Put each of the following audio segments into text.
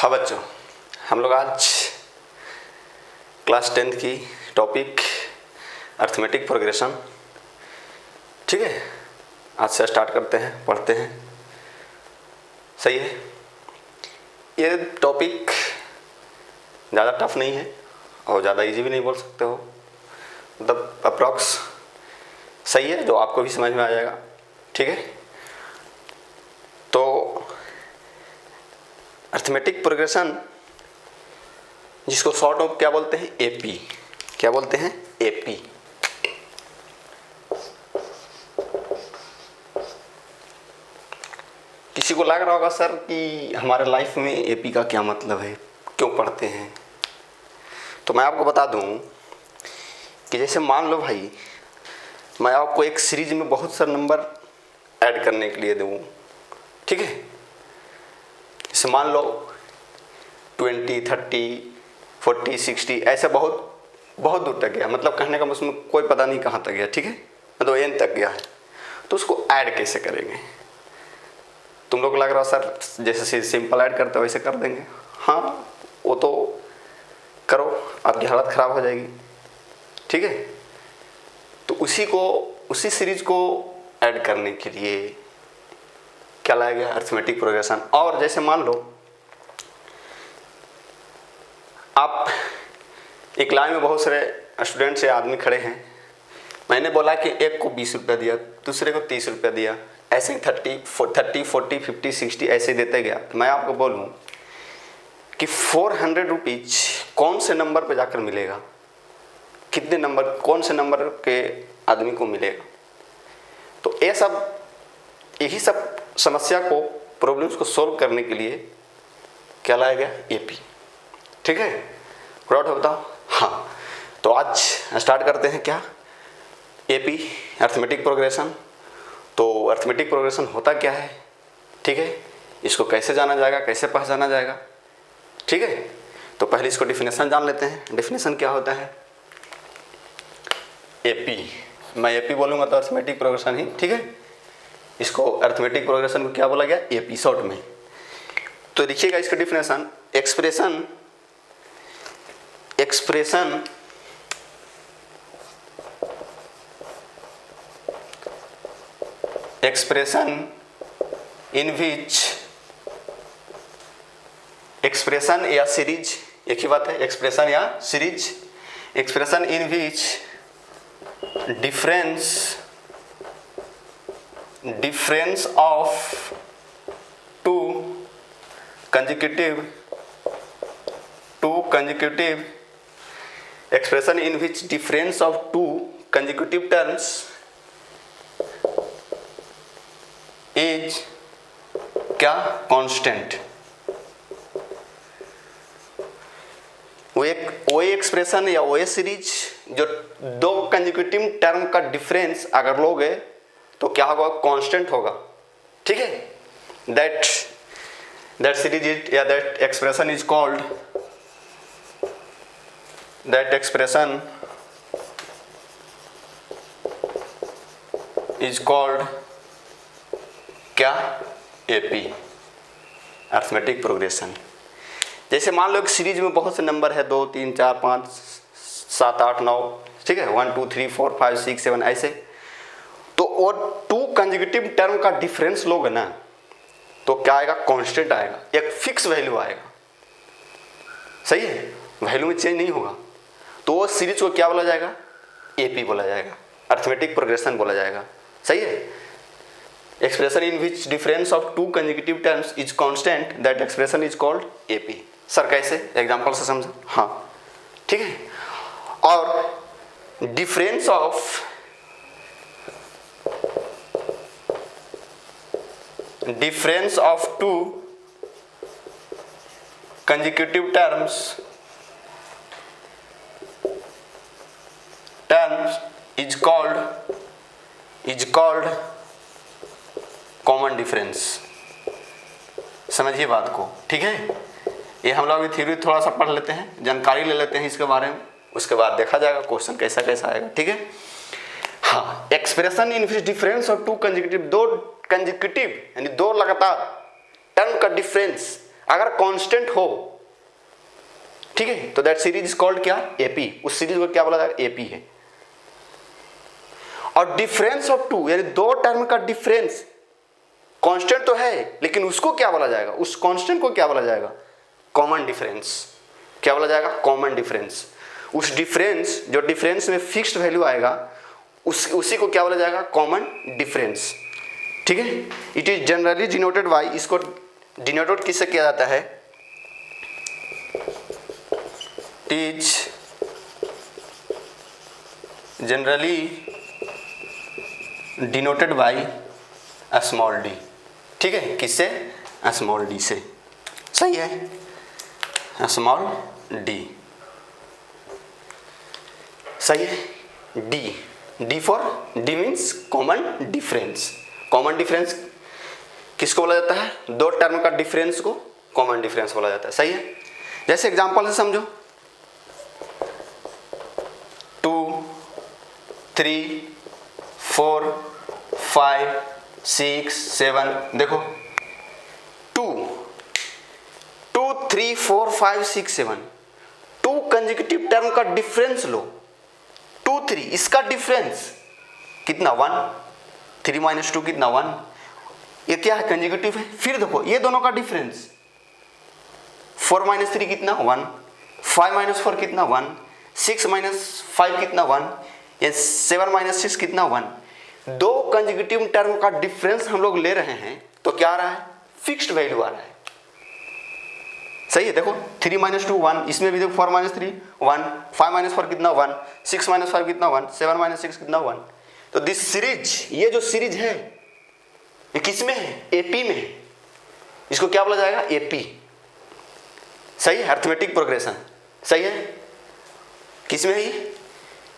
हाँ बच्चों, हम लोग आज क्लास 10th की टॉपिक अर्थमेटिक प्रोग्रेशन, ठीक है, आज से स्टार्ट करते हैं, पढ़ते हैं। सही है। ये टॉपिक ज़्यादा टफ नहीं है और ज़्यादा इजी भी नहीं बोल सकते हो, मतलब अप्रॉक्स सही है, जो आपको भी समझ में आ जाएगा। ठीक है, तो अर्थमेटिक प्रोग्रेशन जिसको शॉर्ट में क्या बोलते हैं, एपी। क्या बोलते हैं, एपी। किसी को लग रहा होगा सर कि हमारे लाइफ में एपी का क्या मतलब है, क्यों पढ़ते हैं। तो मैं आपको बता दूं कि जैसे मान लो भाई, मैं आपको एक सीरीज में बहुत सारे नंबर ऐड करने के लिए दूं, ठीक है। जैसे मान लो 20, 30, 40, 60 ऐसे बहुत दूर तक गया, मतलब कहने का उसमें कोई पता नहीं कहाँ तक गया, ठीक है, मतलब एन तक गया है। तो उसको ऐड कैसे करेंगे। तुम लोग लग रहा सर जैसे सिंपल ऐड करते हो वैसे कर देंगे। हाँ, वो तो करो, आपकी हालत ख़राब हो जाएगी, ठीक है। तो उसी सीरीज को ऐड करने के लिए क्या लाया गया, अर्थमेटिक प्रोग्रेशन। और जैसे मान लो आप एक लाइन में बहुत सारे स्टूडेंट्स या आदमी खड़े हैं, मैंने बोला कि एक को 20 रुपया दिया, दूसरे को 30 रुपया दिया, ऐसे ही 30, 40, 50, 60 ऐसे देते गया। तो मैं आपको बोलूँ कि 400 रुपीज कौन से नंबर पे जाकर मिलेगा, कितने नंबर, कौन से नंबर के आदमी को मिलेगा। तो ये सब, यही सब समस्या को, प्रॉब्लम्स को सॉल्व करने के लिए क्या लाया गया, एपी। ठीक है, राइट हो, बताओ। हाँ, तो आज स्टार्ट करते हैं क्या, एपी, अर्थमेटिक प्रोग्रेशन। तो अर्थमेटिक प्रोग्रेशन होता क्या है, ठीक है, इसको कैसे जाना जाएगा, कैसे पहचाना जाएगा, ठीक है। तो पहले इसको डिफिनेशन जान लेते हैं। डिफिनेशन क्या होता है, एपी, मैं एपी बोलूँगा तो अर्थमेटिक प्रोग्रेशन ही, ठीक है। इसको अर्थमेटिक प्रोग्रेशन को क्या बोला गया, एपी शॉर्ट में। तो देखिएगा इसका definition, expression in which, expression या सीरीज, एक ही बात है, एक्सप्रेशन या series, expression in which difference of two consecutive expression in which difference of two consecutive terms is क्या, कांस्टेंट। वो एक्सप्रेशन या वो सीरीज जो दो कंसेक्यूटिव टर्म का डिफरेंस अगर लोगे तो क्या होगा, कांस्टेंट होगा, ठीक है। दैट सीरीज इज या that expression is called, that expression is called क्या, एपी, अर्थमेटिक प्रोग्रेशन। जैसे मान लो एक सीरीज में बहुत से नंबर है, 2, 3, 4, 5, 7, 8, 9, ठीक है, 1, 2, 3, 4, 5, 6, 7 ऐसे। तो और टू कंसेक्यूटिव टर्म का डिफरेंस लोगे ना, तो क्या आएगा, कांस्टेंट आएगा, एक फिक्स वैल्यू आएगा, सही है, वैल्यू में चेंज नहीं होगा। तो वो सीरीज को क्या बोला जाएगा, एपी बोला जाएगा, अर्थमेटिक प्रोग्रेशन बोला जाएगा, सही है। Expression in which difference of two consecutive terms is constant, that expression is called AP. Sir कैसे, एग्जांपल से समझो। हाँ, ठीक है। और difference of two consecutive terms is called common difference. समझिए बात को, ठीक है। ये हम लोग थ्योरी थोड़ा सा पढ़ लेते हैं, जानकारी ले लेते हैं इसके बारे में, उसके बाद देखा जाएगा क्वेश्चन कैसा कैसा आएगा, ठीक है। हाँ, expression in which difference of two consecutive, दो कंसेक्यूटिव यानी दो लगातार टर्म का डिफरेंस अगर कांस्टेंट हो, ठीक है, तो दैट सीरीज इज कॉल्ड क्या, एपी। उस सीरीज को क्या बोला जाएगा, एपी है। और डिफरेंस ऑफ टू, यानी दो टर्म का डिफरेंस, कांस्टेंट तो है लेकिन उसको क्या बोला जाएगा, उस कांस्टेंट को क्या बोला जाएगा, कॉमन डिफरेंस। क्या बोला जाएगा, कॉमन डिफरेंस। उस डिफरेंस, जो डिफरेंस में फिक्स्ड वैल्यू आएगा उसी को क्या बोला जाएगा, कॉमन डिफरेंस। ठीक है। It is generally denoted by, इसको डिनोटेड किससे किया जाता है, it is generally denoted by small D. ठीक है, किससे, स्मॉल डी से। सही है, स्मॉल डी। सही है, D, D for, D means common difference. Common difference किसको बोला जाता है, दो टर्म का डिफरेंस को कॉमन डिफरेंस बोला जाता है। सही है। जैसे एग्जांपल से समझो, 2 3 4 5 6 7, देखो 2 3 4 5 6 7, 2 कंसेक्यूटिव टर्म का डिफरेंस लो, 2 3, इसका डिफरेंस कितना, 1, 3 माइनस 2 कितना, 1। ये क्या है, कंसेक्यूटिव है। फिर देखो ये दोनों का डिफरेंस, 4 माइनस 3 कितना, 1, 5 माइनस 4 कितना, 1, 6 माइनस 5 कितना, 1, ये 7 माइनस 6 कितना, 1। दो कंसेक्यूटिव टर्म का डिफरेंस हम लोग ले रहे हैं तो क्या आ रहा है, फिक्स्ड वैल्यू आ रहा है। सही है। देखो 3 माइनस 2 1, इसमें भी देखो 4 माइनस 3 1, 5 माइनस 4 कितना, 1, 6 माइनस 5 कितना, 1, 7 माइनस 6 कितना, 1। तो दिस सीरीज, ये जो सीरीज है ये किस में है, एपी में है। इसको क्या बोला जाएगा, एपी। सही है, अरिथमेटिक प्रोग्रेशन। सही है, किस में है ये,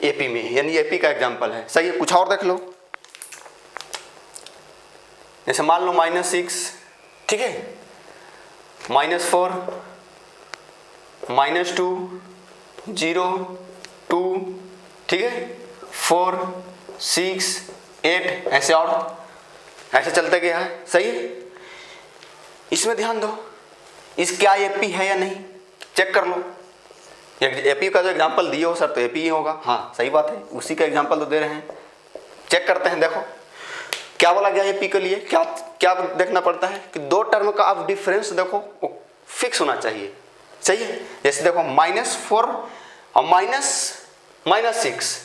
एपी में, यानी एपी का एग्जांपल है। सही है। कुछ और देख लो, जैसे मान लो -6, ठीक है, -4, -2 0 2, ठीक है, 4 6 8, ऐसे और ऐसे चलते गया है। सही है। इसमें ध्यान दो, इस क्या एपी है या नहीं, चेक कर लो। एपी का जो एग्जांपल दिए हो सर तो एपी ही होगा। हाँ सही बात है, उसी का एग्जांपल तो दे रहे हैं। चेक करते हैं, देखो क्या बोला गया एपी के लिए, क्या क्या देखना पड़ता है कि दो टर्म का आप डिफरेंस देखो वो फिक्स होना चाहिए। सही है। जैसे देखो -4 और -6,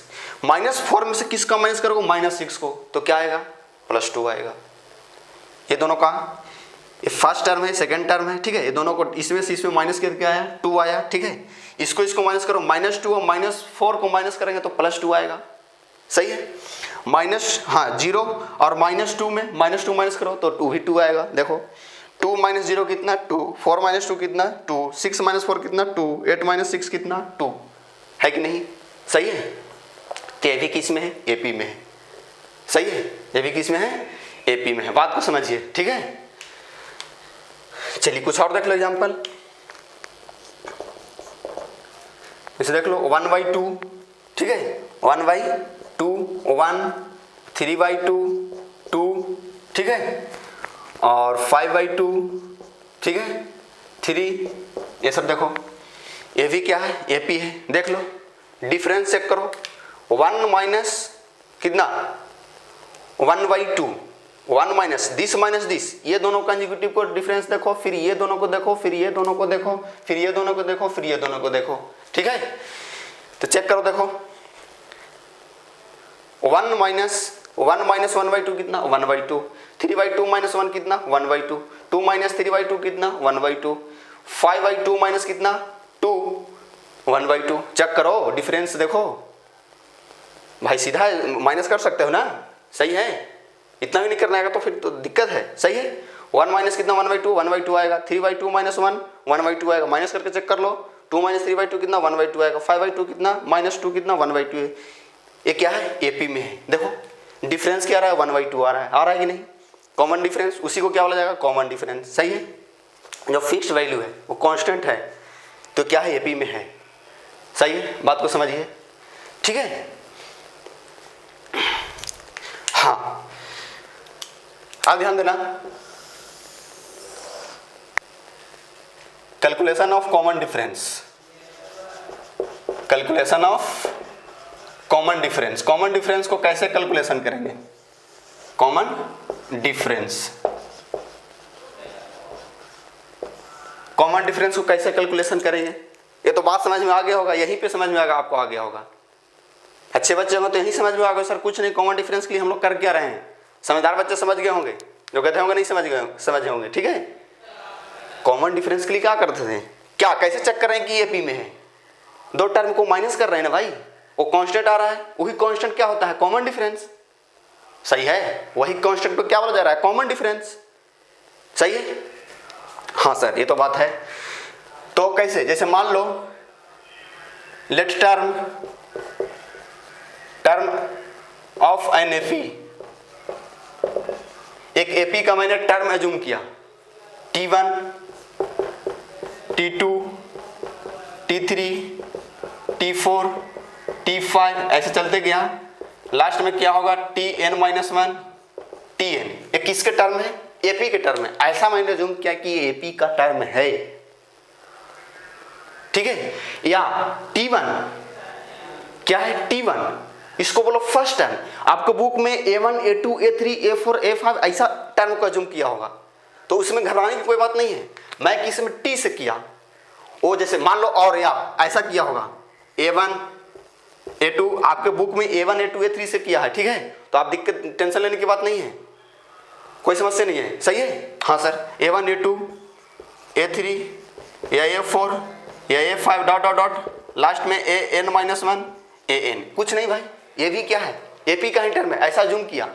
-4 में से किसका माइनस करोगे, -6 को, तो क्या आएगा, +2 आएगा। ये दोनों का, ये फर्स्ट टर्म है, सेकंड टर्म है, ठीक है, ये दोनों को इसमें से इसमें माइनस करके आया 2 आया। ठीक है, इसको माइनस करो, -2 और -4 को माइनस करेंगे तो +2 आएगा। सही है। -0 और -2 में -2 माइनस करो तो 2 भी 2 आएगा। देखो 2 - 0 कितना, 2, 4 - 2 कितना, 2, 6 - 4 कितना, 2, 8 - 6 कितना, 2 है कि नहीं। सही है। तो ये भी किस में है, एपी में है। सही है, ये भी किस में है, एपी में है। बात को समझिए। ठीक है, चलिए कुछ और देख लो एग्जांपल। इसे देख लो 1/2, ठीक है, 1/2, 1, 3/2, 2, ठीक है, और 5/2, ठीक है, 3, ये सब देखो, ये भी क्या है, एपी है। देख लो डिफरेंस चेक करो, 1 माइनस कितना, 1/2, 1 माइनस दिस, ये दोनों कंसेक्यूटिव को डिफरेंस देखो, फिर ये दोनों को देखो, फिर ये दोनों को देखो, फिर ये दोनों को देखो, फिर ये दोनों को देखो। ठीक है, तो चेक करो, देखो 1 माइनस 1/2 कितना, 1/2, 3/2 - 1 कितना, 1/2, 2 - 3/2 कितना, 1/2, 5/2 माइनस कितना, 2, 1/2। चेक करो डिफरेंस देखो भाई, सीधा माइनस कर सकते हो ना। सही है, इतना भी नहीं करना है तो फिर तो दिक्कत है। सही है। 1 माइनस कितना, 1/2 आएगा, 3/2 - 1 1/2 आएगा, माइनस करके चेक कर लो, 2 - 3/2 कितना, 1/2 आएगा, 5/2 कितना, -2 कितना, 1/2 है। ये क्या है, एपी में है। देखो डिफरेंस क्या आ रहा है, 1/2 आ रहा है कि नहीं, कॉमन डिफरेंस, उसी को क्या बोला जाएगा, कॉमन डिफरेंस। सही है। जो फिक्स्ड वैल्यू है वो कांस्टेंट है तो क्या है, एपी में है। सही है, बात को समझिए। ठीक है। हाँ, आप ध्यान देना, calculation of common difference, calculation of common difference. Common difference को कैसे कैलकुलेशन करेंगे? कॉमन डिफरेंस, कॉमन डिफरेंस को कैसे कैलकुलेशन करेंगे? ये तो बात समझ में आ गया होगा, यहीं पे समझ में आएगा, आपको आ गया होगा। अच्छे बच्चे होंगे तो यही समझ में आ गया, सर कुछ नहीं, कॉमन डिफरेंस के लिए हम लोग कर क्या रहे हैं। समझदार बच्चे समझ गए होंगे, जो कहते होंगे नहीं समझ होंगे, ठीक है। कॉमन डिफरेंस के लिए क्या करते थे, क्या कैसे चेक कर रहे हैं कि एपी में है? दो टर्म को माइनस कर रहे हैं ना भाई, वो कांस्टेंट आ रहा है, वही कांस्टेंट क्या होता है? Common difference. सही है, वही कांस्टेंट को क्या बोला जा रहा है? Common difference. सही है, हाँ सर ये तो बात है। तो कैसे, जैसे मान लो let term of an AP, एक एपी का मैंने टर्म एज्यूम किया, T1, T2, T3, T4, T5 ऐसे चलते गया। लास्ट में क्या होगा? Tn-1, Tn। ये किसके टर्म है? एपी के टर्म है। ऐसा मैंने एज्यूम किया कि ये एपी का टर्म है, ठीक है। या T1 क्या है? T1 इसको बोलो फर्स्ट टर्म। आपको बुक में A1, A2, A3, A4, A5 ऐसा टर्म को एज्यूम किया होगा, तो उसमें घबराने की कोई बात नहीं है। मैं किस में T से किया, वो जैसे मान लो और या ऐसा किया होगा, A1, A2 आपके बुक में A1, A2, A3 से किया है, ठीक है। तो आप दिक्कत टेंशन लेने की बात नहीं है, कोई समस्या नहीं है। सही है, हाँ सर। A1, A2, A3 या A4 या A5 dot dot dot last में An-1 An। कुछ नहीं भाई, ये भी क्या है? एपी का ही टर्म है, ऐसा जूम किया।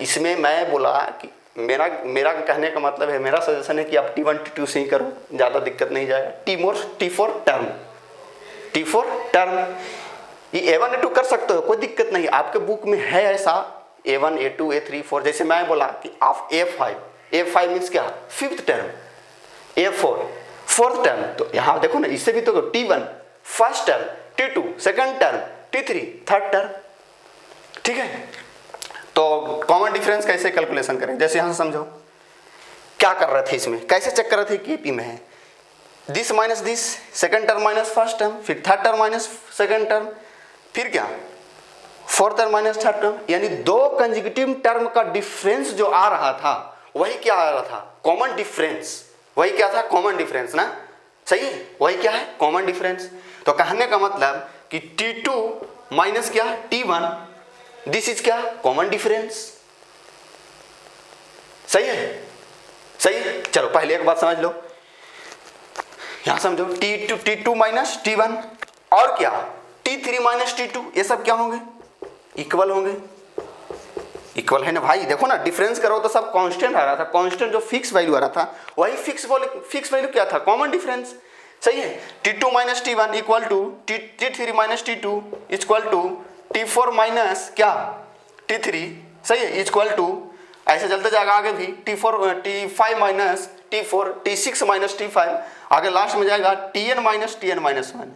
इसमें मैं बोला कि मेरा कहने का मतलब है, मेरा सजेशन है कि आप T1, T2 से ही करो, ज़्यादा दिक्कत नहीं जाएगा। T4 टर्म ये A1, A2 कर सकते हो, कोई दिक्कत नहीं। आपके बुक में है ऐसा A1, A2, A3, 4। जैसे मैं बोला कि आप A5 मीन्स क्या? Fifth term, A4 fourth term. तो यहाँ देखो ना, इससे भी तो T1 first term, T2 second term, T3 third term, ठीक है। तो कॉमन डिफरेंस कैसे कैलकुलेशन करें? जैसे यहाँ समझो क्या कर रहे थे, इसमें कैसे चेक कर रहे थे कि एपी में है। This minus this, second term minus first term, फिर third term minus second term, फिर क्या? Fourth term minus third term. यानी दो कंसेक्यूटिव टर्म का डिफरेंस जो आ रहा था, वही क्या आ रहा था? Common difference. वही क्या था? कॉमन डिफरेंस ना। सही है, वही क्या है? Common difference. तो कहने का मतलब कि T2 माइनस क्या? T1, दिस इज क्या? Common difference. सही है, सही है। चलो पहले एक बात समझ लो, यहां समझो T2 माइनस T1 और क्या? T3 माइनस T2, ये सब क्या होंगे? इक्वल होंगे। इक्वल है ना भाई, देखो ना, डिफरेंस करो तो सब कांस्टेंट आ रहा था। कांस्टेंट जो फिक्स वैल्यू आ रहा था, वही फिक्स वैल्यू क्या था? Common difference. सही है। T2 minus T1 equal to T3 minus T2 equal to T4 minus क्या? T3। सही है, इक्वल टू ऐसे चलते जाएगा आगे भी T5 minus T4, T6 minus T5, आगे लास्ट में जाएगा Tn माइनस Tn-1।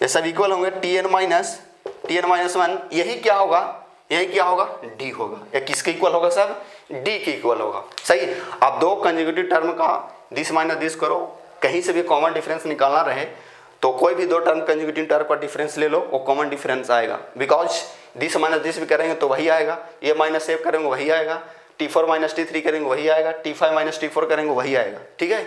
ये सब इक्वल होंगे। Tn माइनस Tn-1 यही क्या होगा? यही क्या होगा? D होगा। या किसके इक्वल होगा सब? D के इक्वल होगा। सही। आप दो कंसेक्यूटिव टर्म का दिस माइनस दिस करो, कहीं से भी कॉमन डिफरेंस निकालना रहे तो कोई भी दो टर्म कंसेक्यूटिव टर्म का डिफरेंस ले लो, वो कॉमन डिफरेंस आएगा। बिकॉज दिस माइनस दिस भी करेंगे तो वही आएगा, ये माइनस सेव करेंगे वही आएगा, T4 माइनस T3 करेंगे वही आएगा, T5 माइनस T4 करेंगे वही आएगा, ठीक है।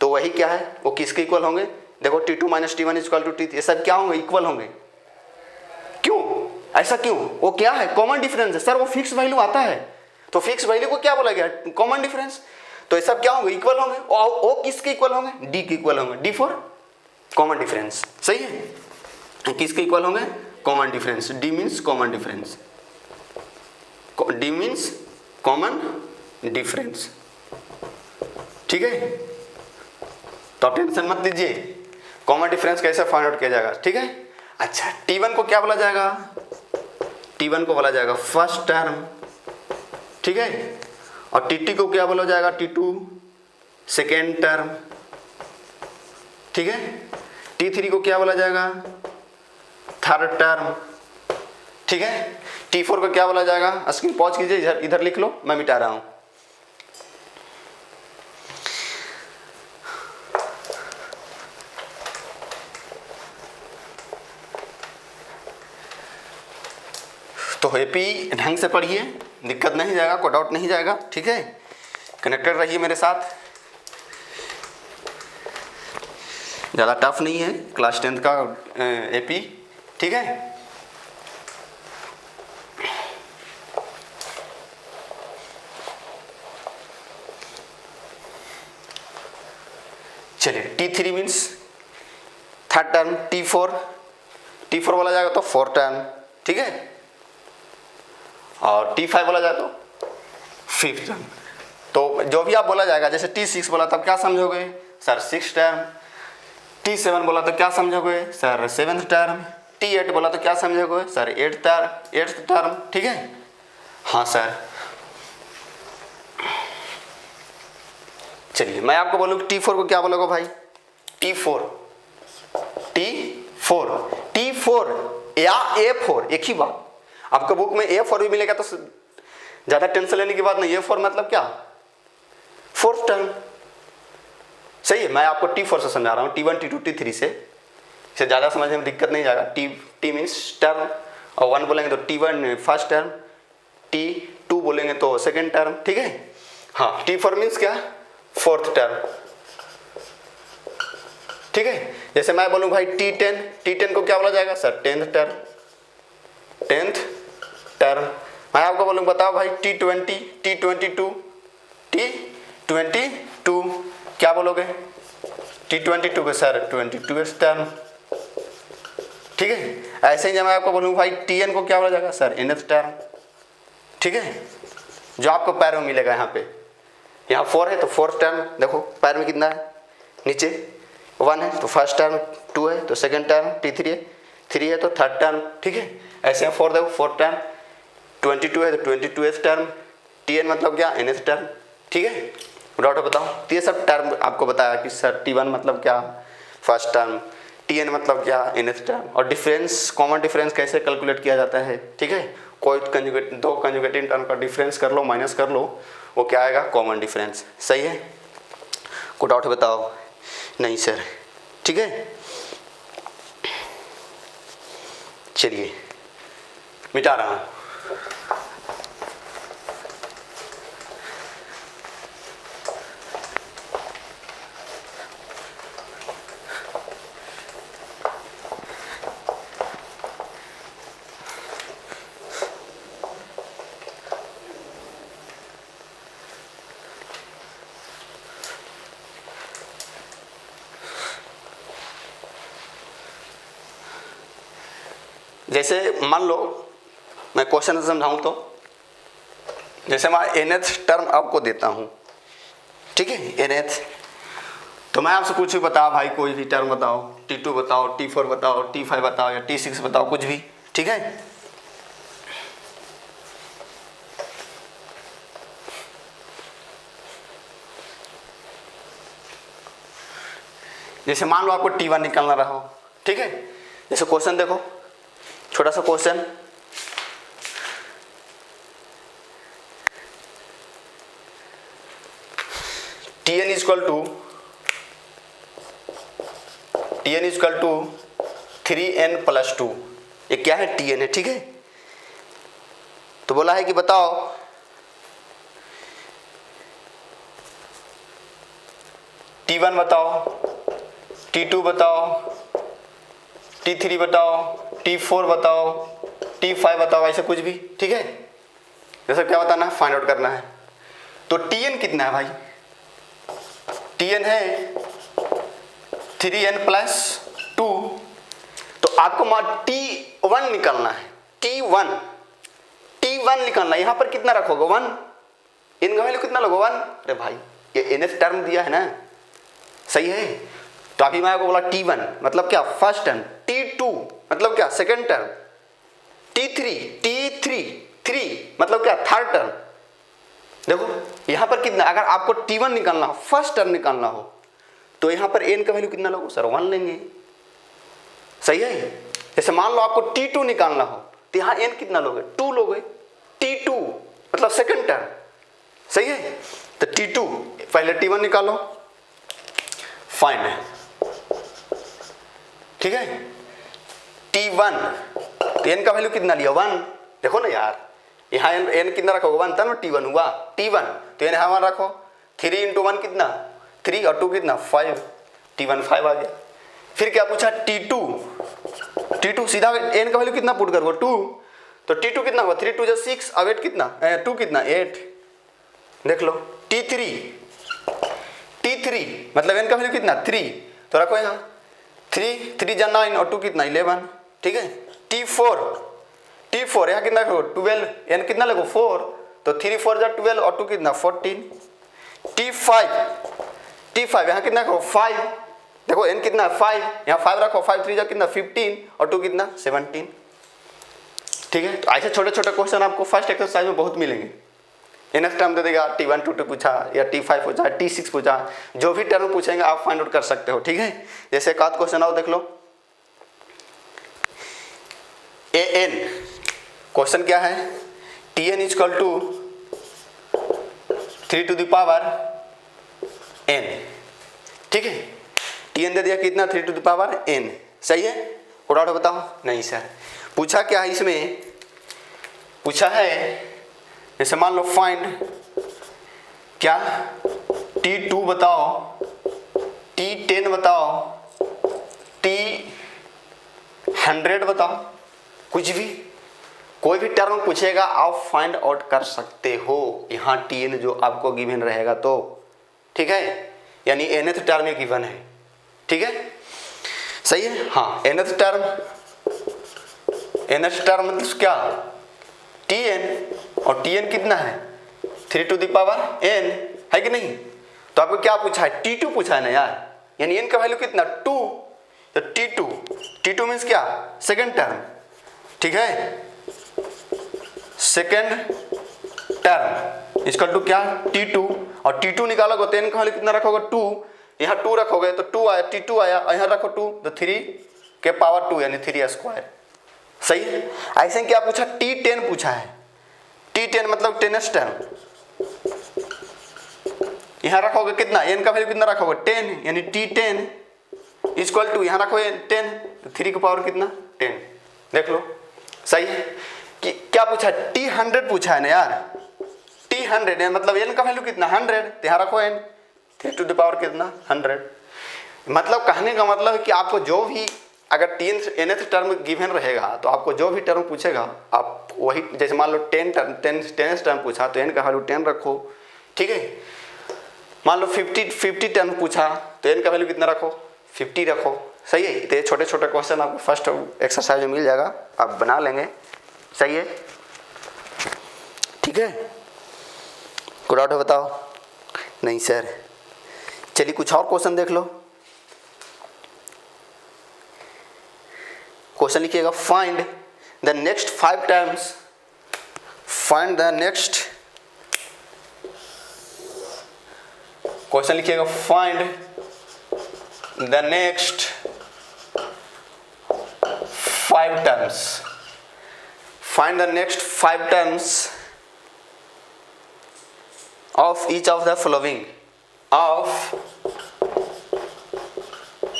तो वही क्या है? वो किसके इक्वल होंगे? देखो T2 minus T1 equal to T3, ये सब क्या होंगे? इक्वल होंगे। क्यों ऐसा? क्यों? वो क्या है? कॉमन डिफरेंस है। सर वो फिक्स वैल्यू आता है, तो फिक्स वैल्यू को क्या बोला गया? Common difference. तो ये सब क्या होंगे? इक्वल होंगे। और वो किसके इक्वल होंगे? D के इक्वल होंगे। D4 common difference. सही है। किसके इक्वल होंगे? Common difference. D means common difference. D means common difference, ठीक है। तो आप टेंशन मत लीजिए, कॉमन डिफरेंस कैसे फाइंड आउट किया जाएगा, ठीक है। अच्छा, T1 को क्या बोला जाएगा? T1 को बोला जाएगा फर्स्ट टर्म, ठीक है। और T2 को क्या बोला जाएगा? T2 सेकेंड टर्म, ठीक है। T3 को क्या बोला जाएगा? थर्ड टर्म, ठीक है। T4 को क्या बोला जाएगा? स्क्रीन पॉज कीजिए, इधर लिख लो, मैं मिटा रहा हूं। तो एपी ढंग से पढ़िए, दिक्कत नहीं जाएगा, कोई डाउट नहीं जाएगा, ठीक है। कनेक्टेड रहिए मेरे साथ, ज़्यादा टफ नहीं है क्लास 10th का एपी, ठीक है। चलिए T3 means third term, T4 बोला जाएगा तो फोर्थ टर्म, ठीक है। और T5 बोला जाए तो फिफ्थ टर्म। तो जो भी आप बोला जाएगा, जैसे T6 बोला तब क्या समझोगे सर सिक्स टर्म, T7 बोला तो क्या समझोगे सर सेवन्थ टर्म, T8 बोला तो क्या समझोगे सर एट्थ टर्म, ठीक है। हाँ सर, चलिए मैं आपको बोलूँ T4 को क्या बोलोगे भाई, T4 या A4, एक ही बात। आपको बुक में A4 भी मिलेगा तो ज़्यादा टेंशन लेने की बात नहीं। A4 मतलब क्या, फोर्थ टर्म, सही है। मैं आपको T4 से समझा रहा हूँ, T1 T2 T3 से ज़्यादा समझने में दिक्कत नहीं जाएगा। T मीन्स टर्म, और 1 बोलेंगे तो T1 फर्स्ट टर्म, T2 बोलेंगे तो सेकेंड टर्म, ठीक है। हाँ, T4 मीन्स क्या, फोर्थ टर्म, ठीक है। जैसे मैं बोलूँ भाई T10 को क्या बोला जाएगा सर टेंथ टर्म। मैं आपको बोलूँ बताओ भाई T22 क्या बोलोगे, T22 को सर 22 टर्म, ठीक है। ऐसे ही जब मैं आपको बोलूँ भाई Tn को क्या बोला जाएगा सर nth टर्म, ठीक है। जो आपको पैर में मिलेगा यहाँ 4 है तो फोर्थ टर्म, देखो पैर में कितना है, नीचे 1 है तो फर्स्ट टर्म, 2 है तो सेकेंड टर्म, T3 है, 3 है तो थर्ड टर्म, ठीक है। ऐसे यहाँ 4 देखो फोर्थ टर्म, 22 है तो 22th टर्म, Tn मतलब क्या nth टर्म, ठीक है। डाउट बताओ। तो ये सब टर्म आपको बताया कि सर T1 मतलब क्या फर्स्ट टर्म, Tn मतलब क्या nth टर्म, और डिफरेंस, कॉमन डिफरेंस कैसे कैलकुलेट किया जाता है, ठीक है। कोई दो कंजुगेटिव टर्म का डिफरेंस कर लो, माइनस कर लो, वो क्या आएगा कॉमन डिफरेंस, सही है। कोई डाउट बताओ, नहीं सर, ठीक है। चलिए मिटा रहा हूँ। जैसे मान लो मैं क्वेश्चन समझाऊं तो, जैसे मैं nth टर्म आपको देता हूं, ठीक है, nth, तो मैं आपसे कुछ भी बताओ भाई, कोई भी टर्म बताओ, T2 बताओ, T4 बताओ, T5 बताओ या T6 बताओ, कुछ भी, ठीक है। जैसे मान लो आपको T1 निकालना रहा हो, ठीक है। जैसे क्वेश्चन देखो, छोटा सा question, Tn equal to 3n + 2, ये क्या है Tn है, ठीक है। तो बोला है कि बताओ T1 बताओ, T2 बताओ, T3 बताओ, T4 बताओ, T5 बताओ, ऐसे कुछ भी, ठीक है। जैसे क्या बताना है, फाइंड आउट करना है। तो Tn कितना है भाई, Tn है 3n + 2, तो आपको T1 निकालना है, T1 निकालना है। यहाँ पर कितना रखोगे 1, इनका वैल्यू कितना लोगे 1। अरे भाई ये nth टर्म दिया है ना, सही है। तो अभी मैं आपको बोला T1 मतलब क्या फर्स्ट टर्म, T2 मतलब क्या सेकंड टर्म, T3 मतलब क्या थर्ड टर्म। देखो यहाँ पर कितना, अगर आपको T1 निकालना हो, फर्स्ट टर्म निकालना हो, तो यहाँ पर n का वैल्यू कितना लोगे सर 1 लेंगे, सही है। जैसे मान लो आपको T2 निकालना हो, तो यहाँ n कितना लोगे 2 लोगे, T2 मतलब सेकंड टर्म, सही है। तो T2 पहले T1 निकालो, फाइंड है, ठीक है। T1 तो n का वैल्यू कितना लिया 1, देखो ना यार, यहाँ एन कितना रखोगे 1 था ना, T1 हुआ, T1 तो एन यहाँ रखो 3 × 1 कितना 3 और 2 कितना 5, T1 5 आ गया। फिर क्या पूछा T2 सीधा एन का वैल्यू कितना पुट करोगे 2, तो T2 कितना हुआ 3 × 2 = 6, अब 8 कितना 2 कितना 8, देख लो। T3 मतलब एन का वैल्यू कितना 3, तो रखो यहाँ 3 × 9 और 2 कितना 11, ठीक है। T4 यहाँ कितना रखो 12, एन कितना लगो 4, तो 3 × 4 = 12 और 2 कितना 14। T5 यहाँ कितना रखो 5, देखो एन कितना 5, यहाँ 5 रखो, 5 × 3 = कितना 15 और 2 कितना 17, ठीक है। तो ऐसे छोटे छोटे क्वेश्चन आपको फर्स्ट एक्सरसाइज में बहुत मिलेंगे। नेक्स्ट टर्म दे देगा T1 T2 पूछा या T5 पूछा T6 पूछा, जो भी टर्म पूछेंगे आप फाइंड आउट कर सकते हो, ठीक है। जैसे एक आध क्वेश्चन आओ देख लो। an क्वेश्चन क्या है, Tn = 3 to the power n, ठीक है। Tn दे दिया कितना 3 to the power n, सही है। कोई डाउट बताओ? नहीं सर। पूछा क्या है इसमें, पूछा है जैसे मान लो फाइंड क्या T2 बताओ, T10 बताओ, T100 बताओ, कुछ भी कोई भी टर्म पूछेगा आप फाइंड आउट कर सकते हो। यहाँ Tn जो आपको गिवन रहेगा तो, ठीक है, यानी nth टर्म में गिवन है, ठीक है, सही है। हाँ nth टर्म मतलब क्या Tn, और Tn कितना है 3 to the power n, है कि नहीं। तो आपको क्या पूछा है T2 पूछा है ना यार, यानी n का वैल्यू कितना 2, तो T2 मीन्स क्या सेकेंड टर्म, ठीक है, सेकेंड टर्म इक्वल टू क्या T2, और T2 निकालोगे तो n का वैल्यू कितना रखोगे 2, यहाँ 2 रखोगे तो 2 आया, T2 आया, और यहाँ रखो 2 तो 3 के पावर 2 यानी 3² सही है। ऐसे क्या पूछा T10 पूछा है, T10 मतलब 10th टर्म, यहाँ रखोगे कितना n का वैल्यू कितना रखोगे 10 यानी T10 इक्वल टू यहाँ रखो 10 तो 3 की पावर कितना 10, देख लो सही है। कि क्या पूछा T100 पूछा है ना यार, T100 मतलब n का वैल्यू कितना 100, तो यहाँ रखो n 3 to the power कितना 100। मतलब कहने का मतलब है कि आपको जो भी अगर nth टर्म गिवन रहेगा तो आपको जो भी टर्म पूछेगा आप वही, जैसे मान लो 10th टर्म पूछा तो n का वैल्यू 10 रखो, ठीक है। मान लो 50 टर्म पूछा तो n का वैल्यू कितना रखो 50 रखो, सही है। तो ये छोटे छोटे क्वेश्चन आपको फर्स्ट एक्सरसाइज में मिल जाएगा, आप बना लेंगे, सही है, ठीक है। कोई डाउट है बताओ? नहीं सर। चलिए कुछ और क्वेश्चन देख लो। क्वेश्चन लिखिएगा find the next 5 terms, find the next, question लिखिएगा find the next 5 terms, find the next 5 terms of each of the following, of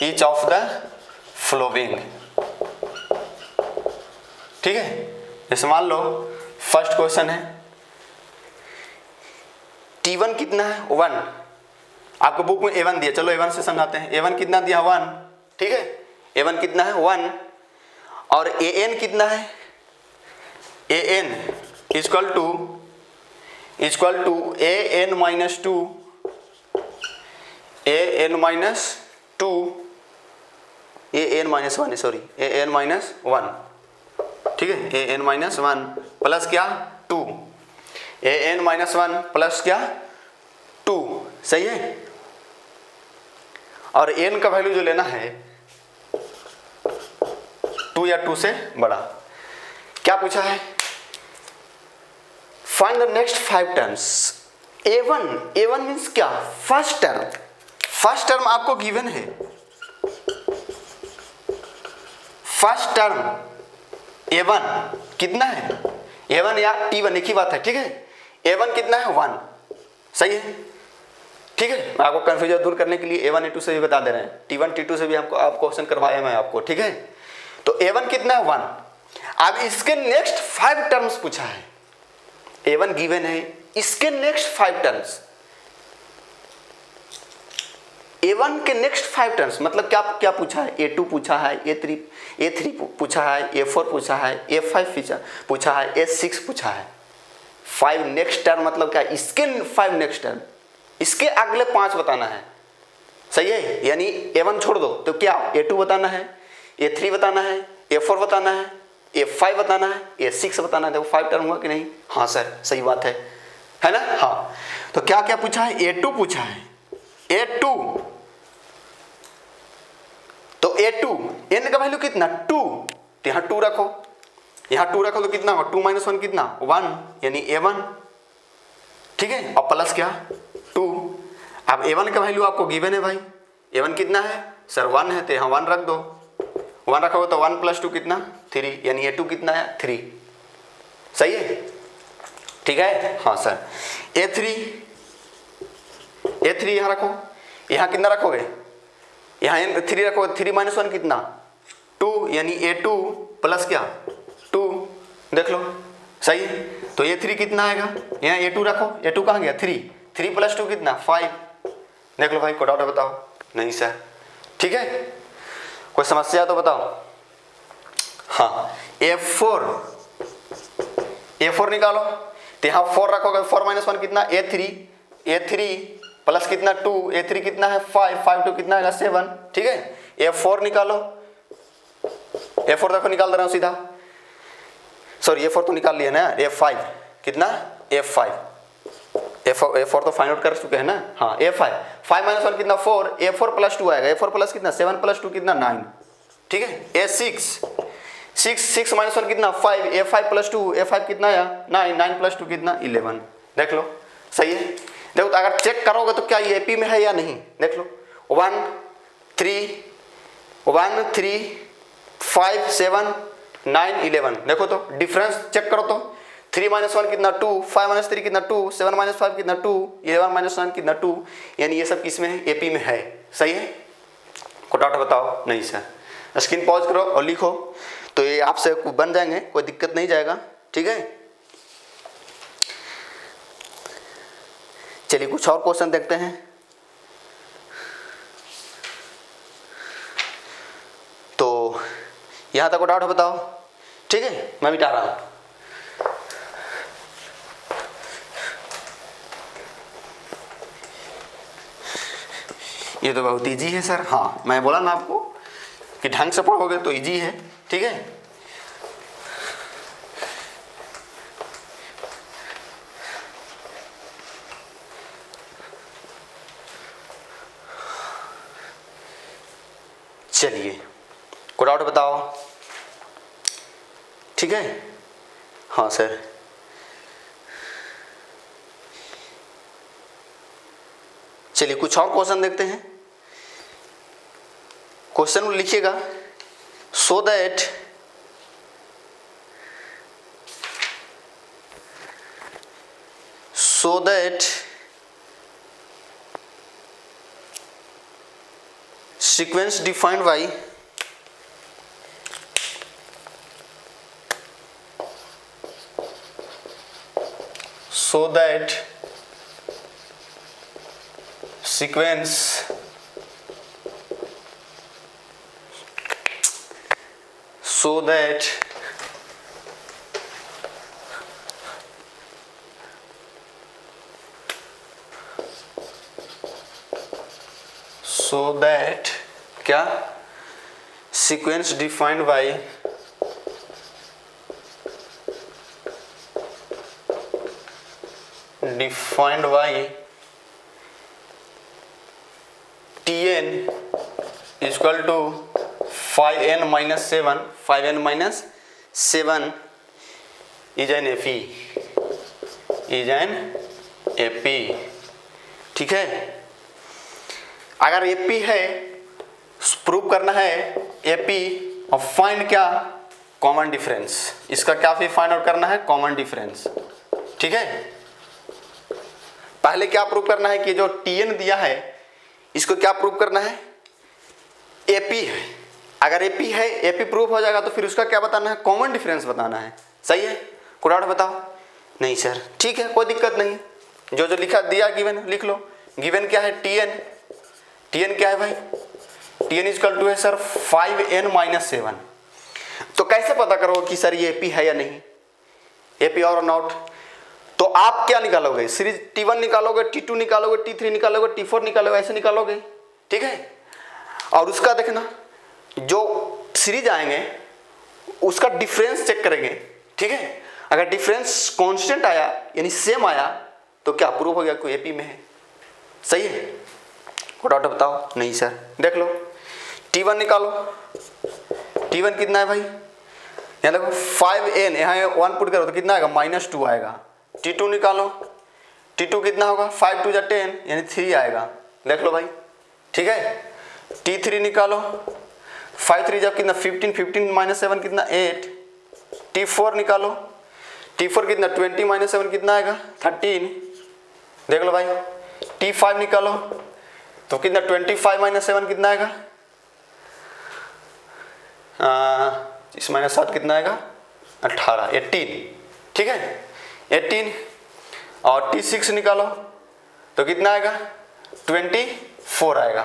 each of the following, ठीक है। जैसे मान लो फर्स्ट क्वेश्चन है T1 कितना है 1, आपको बुक में A1 दिया, चलो A1 से समझाते हैं। A1 कितना दिया 1, ठीक है, A1 कितना है 1, और AN कितना है, AN equal to AN minus 2, AN minus 1 sorry AN minus 1, ठीक है, AN माइनस 1 प्लस क्या 2, AN माइनस 1 प्लस क्या 2, सही है। और n का वैल्यू जो लेना है 2 या 2 से बड़ा। क्या पूछा है, find the next 5 terms. A1 means क्या फर्स्ट टर्म आपको गिवन है, फर्स्ट टर्म A1 कितना है, A1 या T1 एक ही बात है, ठीक है। A1 कितना है 1, सही है, ठीक है। मैं आपको कंफ्यूजन दूर करने के लिए A1 A2 से भी बता दे रहे हैं, T1 T2 से भी आपको क्वेश्चन करवाया मैं आपको, ठीक है। तो A1 कितना है 1, अब इसके नेक्स्ट 5 टर्म्स पूछा है, A1 गिवन है, इसके नेक्स्ट 5 टर्म्स, A1 के नेक्स्ट 5 टर्म्स मतलब क्या क्या पूछा है, A2 पूछा है, A3 पूछा है, A4 पूछा है, A5 पूछा है, A6 पूछा है। 5 नेक्स्ट टर्म मतलब क्या, इसके 5 नेक्स्ट टर्म, इसके अगले 5 बताना है, सही है। यानी A1 छोड़ दो तो क्या, A2 बताना है, A3 बताना है, A4 बताना है, A5 बताना है, A6 बताना है। देखो 5 टर्म हुआ कि नहीं, हाँ सर सही बात है ना। हाँ तो क्या क्या पूछा है, A2 पूछा है, A2 तो A2 n का वैल्यू कितना 2, तो यहाँ 2 रखो, यहाँ 2 रखो तो कितना होगा 2 - 1 कितना 1, यानी A1, ठीक है। और प्लस क्या 2। अब A1 का वैल्यू आपको गिवन है भाई, A1 कितना है सर 1 है, तो यहाँ 1 रख दो, 1 रखोगे तो 1 + 2 कितना 3, यानी A2 कितना है 3, सही है, ठीक है। हाँ सर A3 यहाँ रखो, यहाँ कितना रखोगे, यहाँ 3 रखोगे, 3 - 1 कितना 2, यानी A2 प्लस क्या 2, देख लो सही है। तो A3 कितना आएगा, यहाँ A2 रखो, A2 कहाँ गया 3 + 2 कितना 5, देख लो भाई, कोई डाउट है बताओ, नहीं सर, ठीक है। कोई समस्या तो बताओ। हाँ A4 निकालो, तो यहाँ 4 रखोगे, 4 - 1 कितना A3 प्लस कितना 2, A3 कितना है 5 2 कितना है 7, ठीक है। A4 निकालो, A4 देखो निकाल दे रहा हूँ सीधा, सॉरी A4 तो निकाल लिया ना, A5 कितना A4 तो फाइंड आउट कर चुके हैं ना, हाँ A5 5 - 1 कितना 4, A4 + 2 आएगा, A4 प्लस कितना 7 + 2 कितना 9, ठीक है। A6 6 - 1 कितना 5, A5 + 2, A5 कितना आया 9 + 2 कितना 11, देख लो सही है। देखो तो अगर चेक करोगे तो क्या ये AP में है या नहीं, देख लो 1 3 5 7 9 11, देखो तो डिफरेंस चेक करो तो 3 - 1 कितना 2, 5 - 3 कितना 2, 7 - 5 कितना 2, 11 - 9 कितना 2, यानी ये सब किस में है AP में है, सही है। को डाउट बताओ, नहीं सर, स्क्रीन पॉज करो और लिखो, तो ये आपसे बन जाएंगे, कोई दिक्कत नहीं जाएगा, ठीक है। चलिए कुछ और क्वेश्चन देखते हैं। तो यहां तक डाउट बताओ, ठीक है, मैं मिटा रहा हूं। ये तो बहुत इजी है सर, हाँ मैं बोला ना आपको कि ढंग से पढ़ोगे तो इजी है, ठीक है। चलिए कोई डाउट बताओ, ठीक है। हाँ सर चलिए कुछ और क्वेश्चन देखते हैं। क्वेश्चन लिखिएगा, so that sequence defined by क्या sequence defined by Tn equal to 5n - 7 is an AP, ठीक है। अगर AP है प्रूव करना है AP और फाइंड क्या कॉमन डिफरेंस, इसका क्या फिर फाइंड आउट करना है कॉमन डिफरेंस, ठीक है। पहले क्या प्रूव करना है कि जो Tn दिया है इसको क्या प्रूव करना है AP है, अगर एपी है, एपी प्रूफ हो जाएगा तो फिर उसका क्या बताना है, कॉमन डिफरेंस बताना है। सही है, कोई डाउट बताओ? नहीं सर, ठीक है, कोई दिक्कत नहीं, जो जो लिखा दिया गिवन लिख लो। गिवन क्या है, टीएन। टीएन क्या है भाई, टीएन इजकल टू है सर 5n-7। तो कैसे पता करोगे कि सर ये एपी है या नहीं, एपी और नॉट? तो आप क्या निकालोगे, सीरीज T1 निकालोगे, T2 निकालोगे, T3 निकालोगे, T4 निकालोगे, ऐसे निकालोगे, ठीक है। और उसका देखना, जो सीरीज आएंगे उसका डिफरेंस चेक करेंगे, ठीक है। अगर डिफरेंस कांस्टेंट आया यानी सेम आया तो क्या प्रूव हो गया कोई एपी में है। सही है, कोई डाउट बताओ? नहीं सर, देख लो T1 निकालो। T1 कितना है भाई, यहाँ देखो 5n, यहाँ 1 पुट करो तो कितना आएगा, -2 आएगा। T2 निकालो, T2 कितना होगा, 5 2 10 यानी 3 आएगा, देख लो भाई, ठीक है। T3 निकालो, 5 3 जब कितना 15, 15 -7 कितना 8। T4 निकालो, T4 कितना 20 -7 कितना आएगा 13, देख लो भाई। T5 निकालो तो कितना 25 -7 कितना आएगा, इस -7 कितना आएगा 18, 18, ठीक है 18। और T6 निकालो तो कितना आएगा 24 आएगा।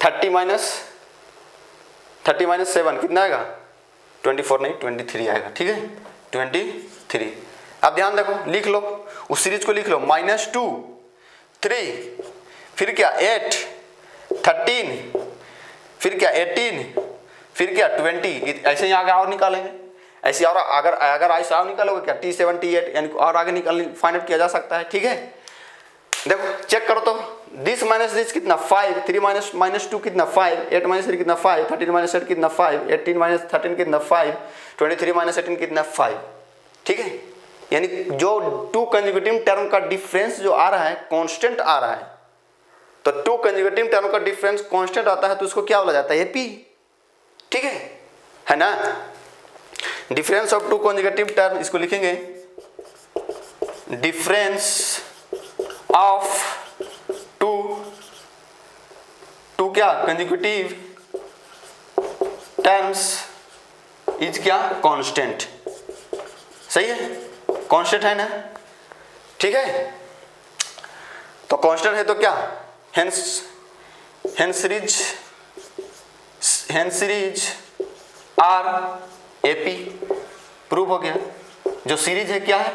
30 - 7 कितना आएगा 24 नहीं 23 आएगा, ठीक है 23। अब ध्यान देखो, लिख लो उस सीरीज को, लिख लो -2 3 फिर क्या 8 13 फिर क्या 18 फिर क्या 20, ऐसे ही आगे और निकालेंगे, ऐसे और अगर ऐसे और निकालोगे क्या T7 T8 यानी और आगे निकाल फाइंड आउट किया जा सकता है, ठीक है। देखो चेक करो तो, दिस माइनस दिस कितना 5, 3 -2 कितना 5, 8 - 3 कितना 5, 13 - 8 कितना 5, 18 - 13 कितना 5, 23 - 18 कितना 5, ठीक है। यानी जो टू कंजुगेटिव टर्म का डिफरेंस जो आ रहा है कांस्टेंट आ रहा है, तो टू कंजुगेटिव टर्म का डिफरेंस कांस्टेंट आता है तो उसको क्या बोला जाता है, एपी, ठीक है ना। Difference of two conjugative term, इसको लिखेंगे डिफरेंस ऑफ टू क्या कंजुगेटिव टर्म्स इज क्या कांस्टेंट। सही है, कांस्टेंट है ना, ठीक है। तो कांस्टेंट है तो क्या, hence series are AP, prove हो गया। जो सीरीज है क्या है,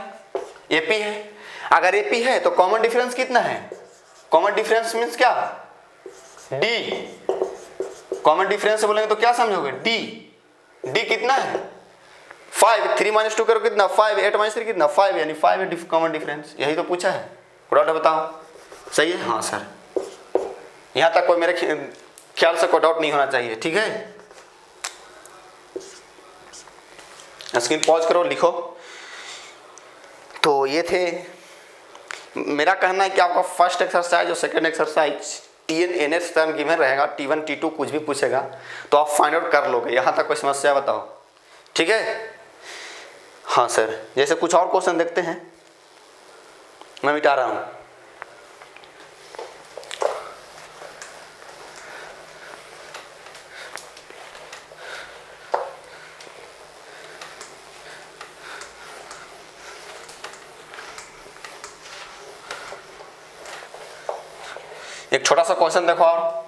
एपी है। अगर एपी है तो कॉमन डिफरेंस कितना है, कॉमन डिफरेंस मीन्स क्या, डी। कॉमन डिफरेंस से बोलेंगे तो क्या समझोगे, डी। डी कितना है 5, 3 - 2 करो कितना 5, 8 - 3 कितना 5 यानी 5 है कॉमन डिफरेंस। यही तो पूछा है, डाउट बताओ? सही है, हाँ सर, यहाँ तक कोई मेरे ख्याल से कोई डाउट नहीं होना चाहिए, ठीक है। स्क्रीन पॉज करो, लिखो। तो ये थे, मेरा कहना है कि आपका फर्स्ट एक्सरसाइज और second exercise TN NS term given रहेगा, T1 T2 कुछ भी पूछेगा तो आप फाइंड आउट कर लोगे। यहाँ तक कोई समस्या बताओ, ठीक है। हाँ सर, जैसे कुछ और क्वेश्चन देखते हैं, मैं मिटा रहा हूँ। एक छोटा सा क्वेश्चन देखो और,